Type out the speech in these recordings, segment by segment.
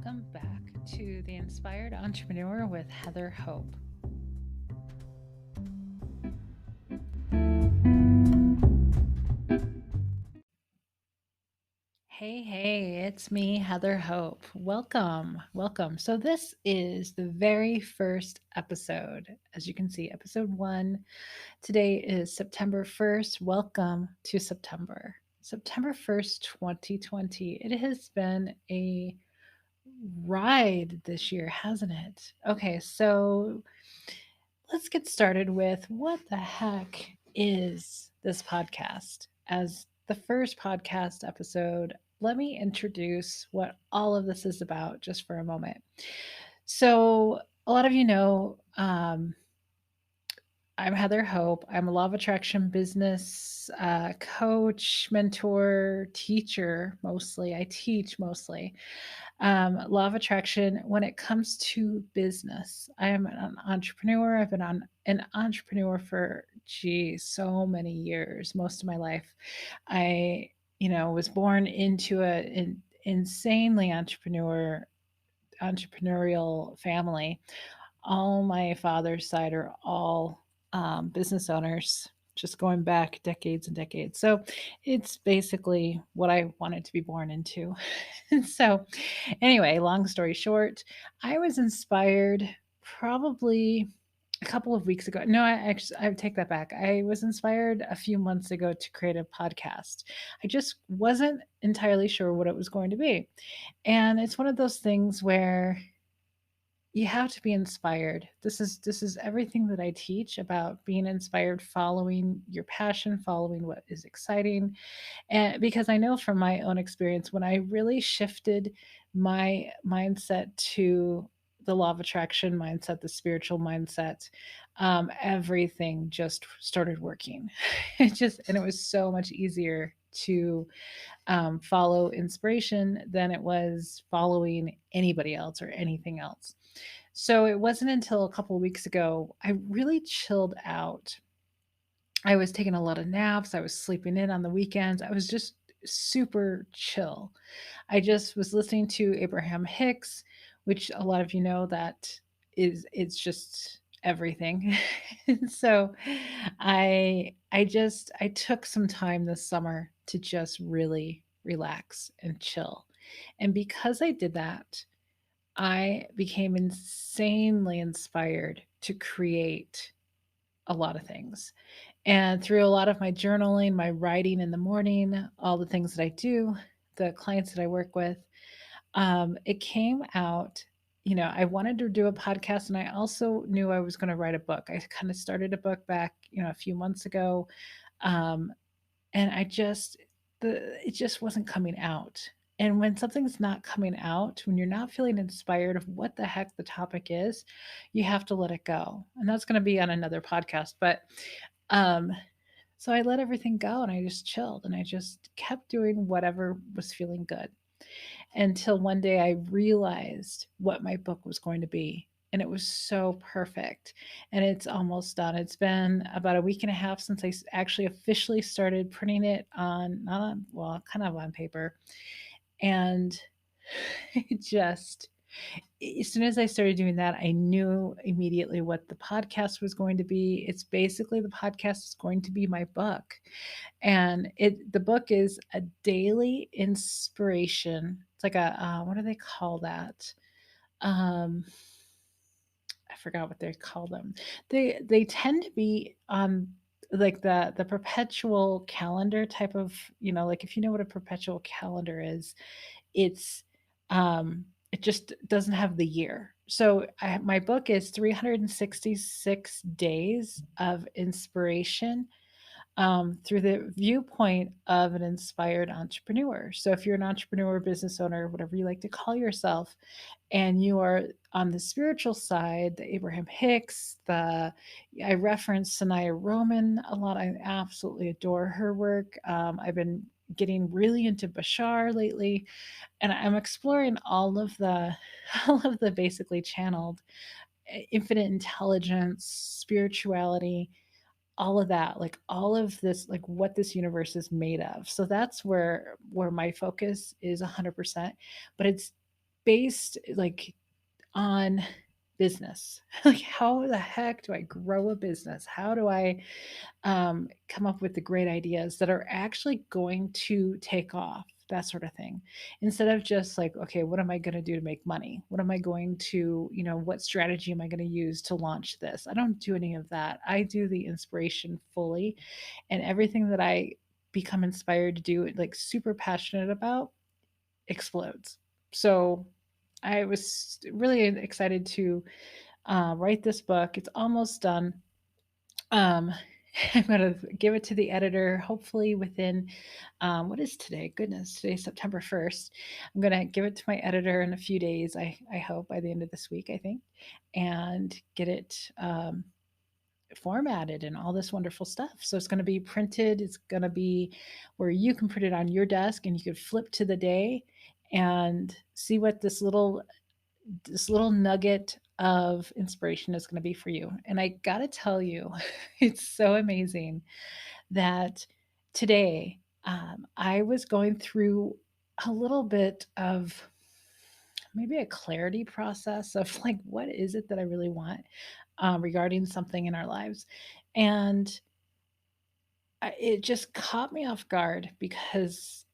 Welcome back to The Inspired Entrepreneur with Heather Hope. Hey, it's me, Heather Hope. Welcome. So, this is the very first episode. As you can see, episode one. Today is September 1st. Welcome to September. September 1st, 2020. It has been a ride this year, hasn't it? Okay, so let's get started with what the heck is this podcast? As the first podcast episode, let me introduce what all of this is about just for a moment. So, a lot of you know, I'm Heather Hope. I'm a law of attraction business coach, mentor, teacher mostly. I teach mostly law of attraction when it comes to business. I am an entrepreneur. I've been an entrepreneur for, so many years, most of my life. I, was born into an insanely entrepreneurial family. All my father's side are all business owners, just going back decades and decades. So it's basically what I wanted to be born into. So, anyway, long story short, I was inspired probably a couple of weeks ago. No, I take that back. I was inspired a few months ago to create a podcast. I just wasn't entirely sure what it was going to be. And it's one of those things where you have to be inspired. This is everything that I teach about being inspired, following your passion, following what is exciting. And because I know from my own experience, when I really shifted my mindset to the law of attraction mindset, the spiritual mindset, everything just started working. And it was so much easier to follow inspiration than it was following anybody else or anything else. So it wasn't until a couple of weeks ago I really chilled out. I was taking a lot of naps, I was sleeping in on the weekends. I was just super chill. I just was listening to Abraham Hicks, which a lot of you know that it's just everything. And so I took some time this summer to just really relax and chill. And because I did that, I became insanely inspired to create a lot of things. And through a lot of my journaling, my writing in the morning, all the things that I do, the clients that I work with, it came out. I wanted to do a podcast, and I also knew I was going to write a book. I kind of started a book back, a few months ago, um, and it just wasn't coming out. And when something's not coming out, when you're not feeling inspired of what the heck the topic is, you have to let it go. And that's going to be on another podcast. But um, so I let everything go and I just chilled and I just kept doing whatever was feeling good until one day I realized what my book was going to be. And it was so perfect. And it's almost done. It's been about a week and a half since actually officially started printing it on, not on, well, kind of on paper. And it just, as soon as I started doing that, I knew immediately what the podcast was going to be. It's basically the podcast is going to be my book. And the book is a daily inspiration. It's like a what do they call that? Um, I forgot what they call them. They tend to be like the perpetual calendar type of, like if you know what a perpetual calendar is, it's it just doesn't have the year. So my book is 366 days of inspiration through the viewpoint of an inspired entrepreneur. So, if you're an entrepreneur, business owner, whatever you like to call yourself, and you are on the spiritual side, the Abraham Hicks, I reference Sanaya Roman a lot. I absolutely adore her work. I've been getting really into Bashar lately, and I'm exploring all of the all of the basically channeled infinite intelligence, spirituality, all of that, like all of this, like what this universe is made of. So that's where my focus is 100%. But it's based like on business. Like, how the heck do I grow a business? How do I come up with the great ideas that are actually going to take off? That sort of thing. Instead of just like, okay, what am I going to do to make money? What am I going to, what strategy am I going to use to launch this? I don't do any of that. I do the inspiration fully, and everything that I become inspired to do, like super passionate about, explodes. So I was really excited to write this book. It's almost done. Um, I'm going to give it to the editor, hopefully within, what is today? Goodness, today's September 1st. I'm going to give it to my editor in a few days. I hope by the end of this week, I think, and get it formatted and all this wonderful stuff. So it's going to be printed. It's going to be where you can put it on your desk and you can flip to the day and see what this little nugget of inspiration is going to be for you. And I got to tell you, it's so amazing that today I was going through a little bit of maybe a clarity process of like, what is it that I really want regarding something in our lives? And it just caught me off guard because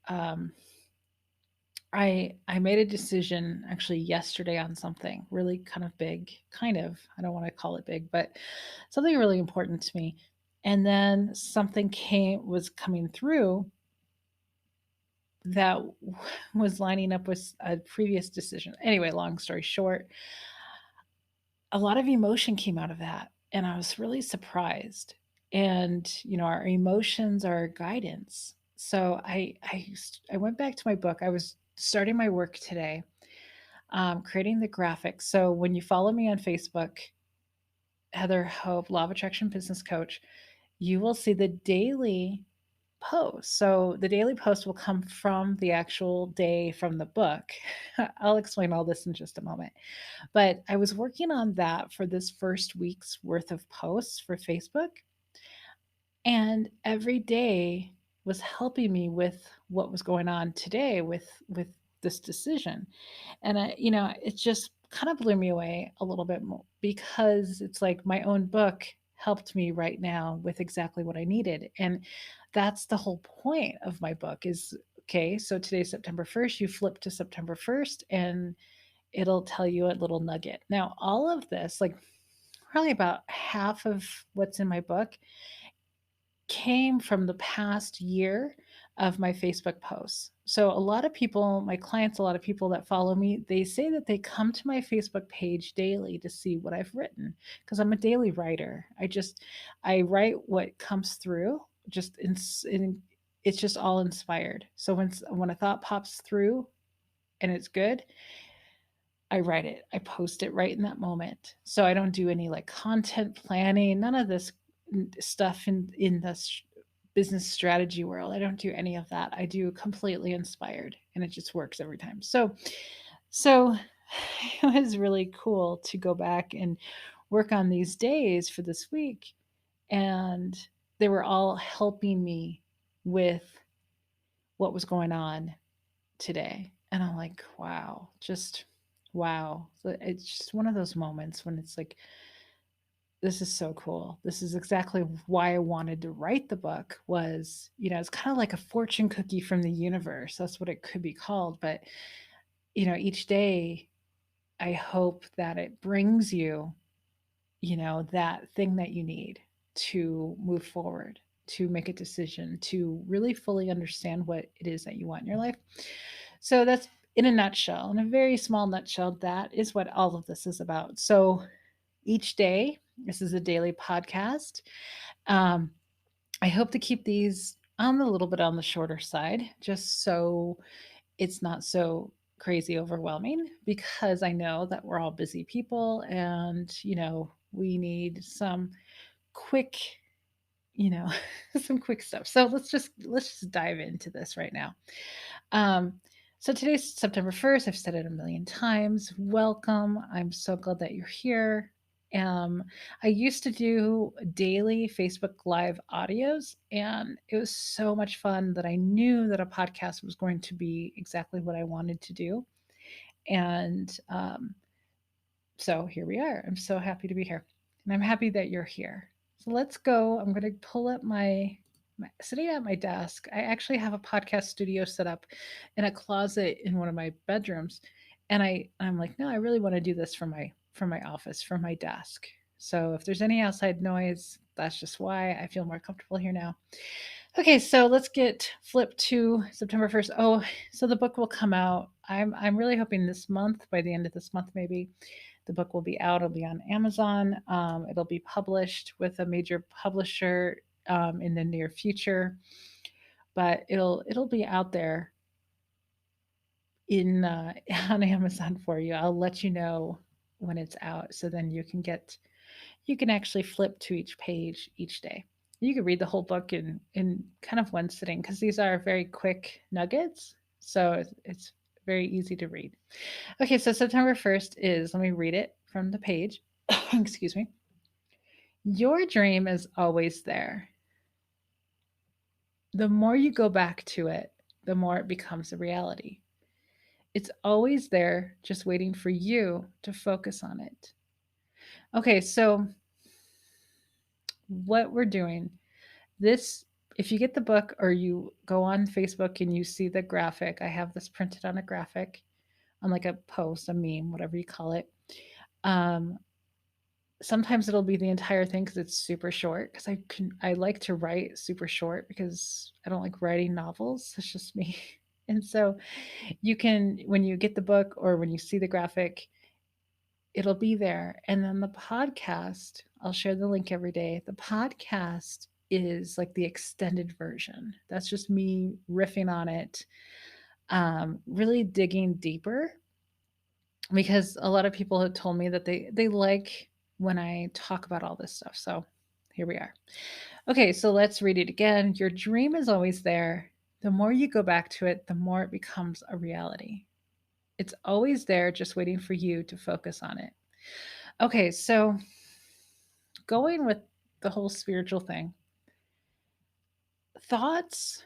I made a decision actually yesterday on something really kind of big, kind of. I don't want to call it big, but something really important to me. And then something was coming through that was lining up with a previous decision. Anyway, long story short, a lot of emotion came out of that, and I was really surprised. And our emotions are guidance. So I went back to my book. I was starting my work today, creating the graphics. So when you follow me on Facebook, Heather Hope, Law of Attraction Business Coach, you will see the daily post. So the daily post will come from the actual day from the book. I'll explain all this in just a moment. But I was working on that for this first week's worth of posts for Facebook. And every day was helping me with what was going on today with this decision. And it just kind of blew me away a little bit more because it's like my own book helped me right now with exactly what I needed. And that's the whole point of my book is, okay, so today's September 1st, you flip to September 1st and it'll tell you a little nugget. Now, all of this, like probably about half of what's in my book, came from the past year of my Facebook posts. So a lot of people, my clients, a lot of people that follow me, they say that they come to my Facebook page daily to see what I've written because I'm a daily writer. I write what comes through just it's just all inspired. So when a thought pops through and it's good, I write it. I post it right in that moment. So I don't do any like content planning, none of this stuff in this business strategy world. I don't do any of that. I do completely inspired and it just works every time. So it was really cool to go back and work on these days for this week, and they were all helping me with what was going on today. And I'm like, wow, just wow. So it's just one of those moments when it's like, this is so cool. This is exactly why I wanted to write the book was, it's kind of like a fortune cookie from the universe. That's what it could be called. But, each day I hope that it brings you, that thing that you need to move forward, to make a decision, to really fully understand what it is that you want in your life. So that's in a nutshell, in a very small nutshell, that is what all of this is about. So each day, this is a daily podcast. Um, I hope to keep these on a little bit on the shorter side, just so it's not so crazy overwhelming, because I know that we're all busy people and, we need some quick, you know, some quick stuff. So let's just dive into this right now. Um, so today's September 1st. I've said it a million times. Welcome. I'm so glad that you're here. I used to do daily Facebook Live audios, and it was so much fun that I knew that a podcast was going to be exactly what I wanted to do. And so here we are. I'm so happy to be here. And I'm happy that you're here. So let's go. I'm going to pull up my sitting at my desk. I actually have a podcast studio set up in a closet in one of my bedrooms. And I'm like, no, I really want to do this from my office, from my desk. So if there's any outside noise, that's just why I feel more comfortable here now. Okay, so let's get flipped to September 1st. Oh, so the book will come out. I'm really hoping this month, by the end of this month maybe, the book will be out. It'll be on Amazon. It'll be published with a major publisher in the near future, but it'll be out there in on Amazon for you. I'll let you know when it's out, so then you can actually flip to each page each day. You can read the whole book in kind of one sitting because these are very quick nuggets, so it's very easy to read. Okay, so September 1st is, let me read it from the page. Excuse me. Your dream is always there. The more you go back to it, the more it becomes a reality. It's always there, just waiting for you to focus on it. Okay, so what we're doing, this, if you get the book or you go on Facebook and you see the graphic, I have this printed on a graphic, on like a post, a meme, whatever you call it. Um, Sometimes it'll be the entire thing because it's super short. Because I like to write super short because I don't like writing novels. It's just me. And so you can, when you get the book or when you see the graphic, it'll be there. And then the podcast, I'll share the link every day. The podcast is like the extended version. That's just me riffing on it, really digging deeper because a lot of people have told me that they like when I talk about all this stuff. So here we are. Okay, so let's read it again. Your dream is always there. The more you go back to it, the more it becomes a reality. It's always there, just waiting for you to focus on it. Okay, so going with the whole spiritual thing, thoughts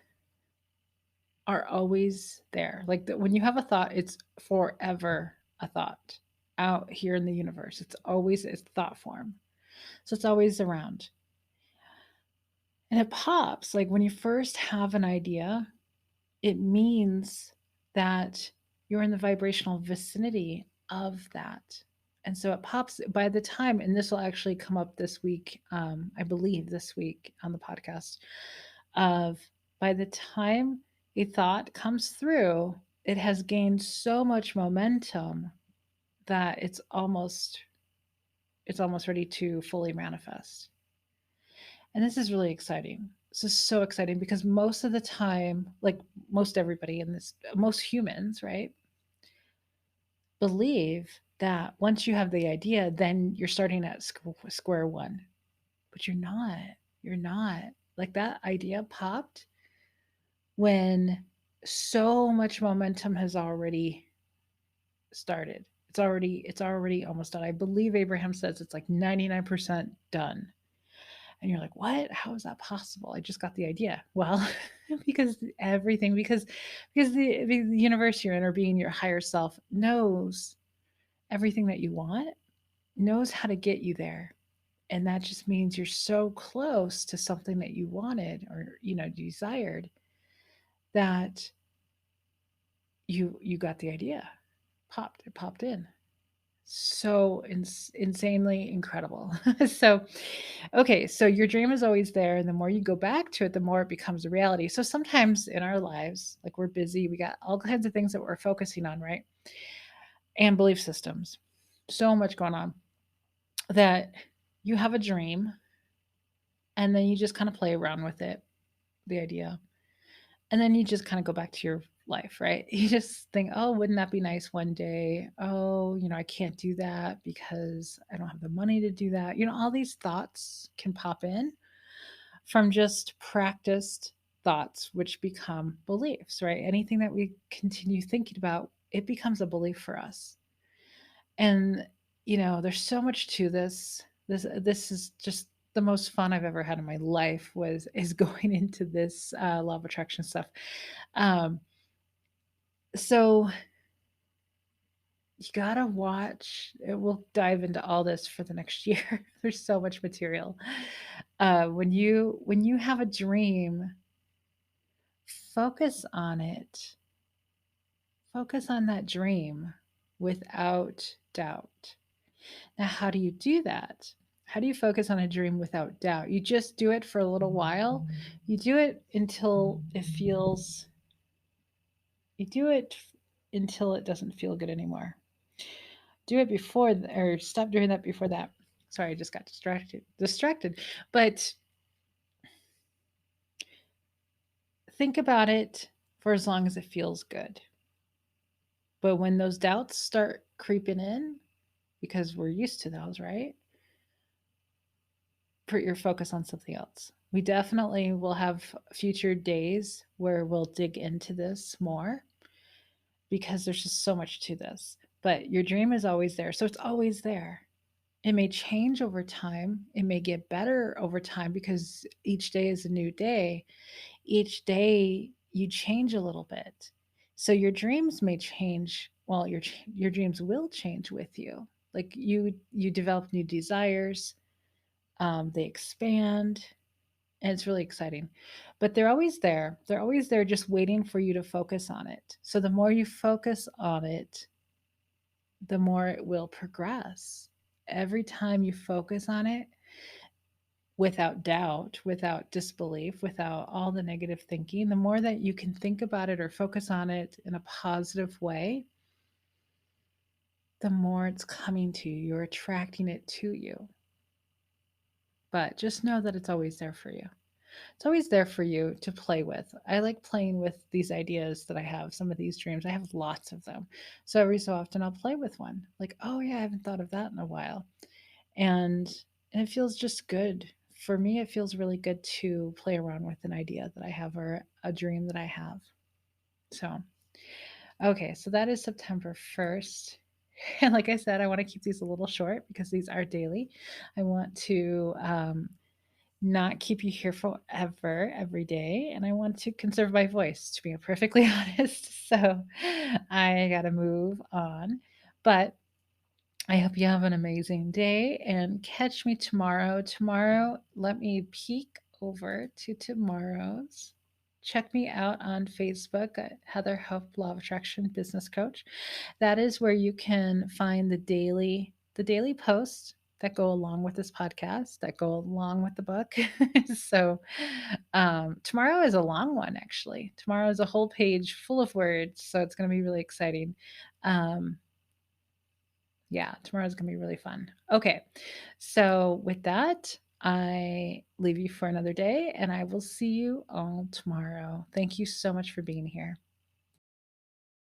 are always there. Like when you have a thought, it's forever a thought out here in the universe. It's thought form. So it's always around. And it pops. Like when you first have an idea, it means that you're in the vibrational vicinity of that. And so it pops by the time, and this will actually come up this week, I believe this week on the podcast, of by the time a thought comes through, it has gained so much momentum that it's almost ready to fully manifest. And this is really exciting. This is so exciting because most of the time, like most everybody in this, most humans, right, believe that once you have the idea, then you're starting at square one. But you're not. You're not. Like that idea popped when so much momentum has already started. It's already almost done. I believe Abraham says it's like 99% done. And you're like, what? How is that possible? I just got the idea. Well, because everything, because the universe you're in, or being your higher self, knows everything that you want, knows how to get you there. And that just means you're so close to something that you wanted or desired, that you got the idea. It popped in. So insanely incredible. So okay, so your dream is always there, and the more you go back to it, the more it becomes a reality. So sometimes in our lives, like we're busy, we got all kinds of things that we're focusing on, right? And belief systems. So much going on that you have a dream and then you just kind of play around with it, the idea. And then you just kind of go back to your life, right? You just think, oh, wouldn't that be nice one day? Oh, I can't do that because I don't have the money to do that. All these thoughts can pop in from just practiced thoughts, which become beliefs, right? Anything that we continue thinking about, it becomes a belief for us. And there's so much to this. This is just the most fun I've ever had in my life is going into this law of attraction stuff. Um, so You gotta watch. We'll dive into all this for the next year. There's so much material. When you have a dream, focus on it. Focus on that dream without doubt. Now, how do you do that? How do you focus on a dream without doubt? You just do it for a little while. You do it until it feels, you do it until it doesn't feel good anymore. Do it before, or stop doing that before that. Sorry, I just got distracted. But think about it for as long as it feels good. But when those doubts start creeping in, because we're used to those, right? Put your focus on something else. We definitely will have future days where we'll dig into this more because there's just so much to this. But your dream is always there. So it's always there. It may change over time. It may get better over time because each day is a new day. Each day you change a little bit. So your dreams may change. Well, your dreams will change with you. Like you develop new desires, they expand, and it's really exciting. But they're always there. They're always there, just waiting for you to focus on it. So the more you focus on it, the more it will progress. Every time you focus on it without doubt, without disbelief, without all the negative thinking, the more that you can think about it or focus on it in a positive way, the more it's coming to you. You're attracting it to you. But just know that it's always there for you. It's always there for you to play with. I like playing with these ideas that I have, some of these dreams. I have lots of them. So every so often I'll play with one. Like, oh yeah, I haven't thought of that in a while. And it feels just good. For me, it feels really good to play around with an idea that I have or a dream that I have. So, okay, so that is September 1st. And like I said, I want to keep these a little short because these are daily. I want to not keep you here forever every day. And I want to conserve my voice, to be perfectly honest. So I got to move on. But I hope you have an amazing day and catch me tomorrow. Tomorrow, let me peek over to tomorrow's. Check me out on Facebook at Heather Hope Law of Attraction Business Coach. That is where you can find the daily posts that go along with this podcast, that go along with the book. So tomorrow is a long one, actually. Tomorrow is a whole page full of words, so it's going to be really exciting. Um, yeah, tomorrow's going to be really fun. Okay, so with that, I leave you for another day, and I will see you all tomorrow. Thank you so much for being here.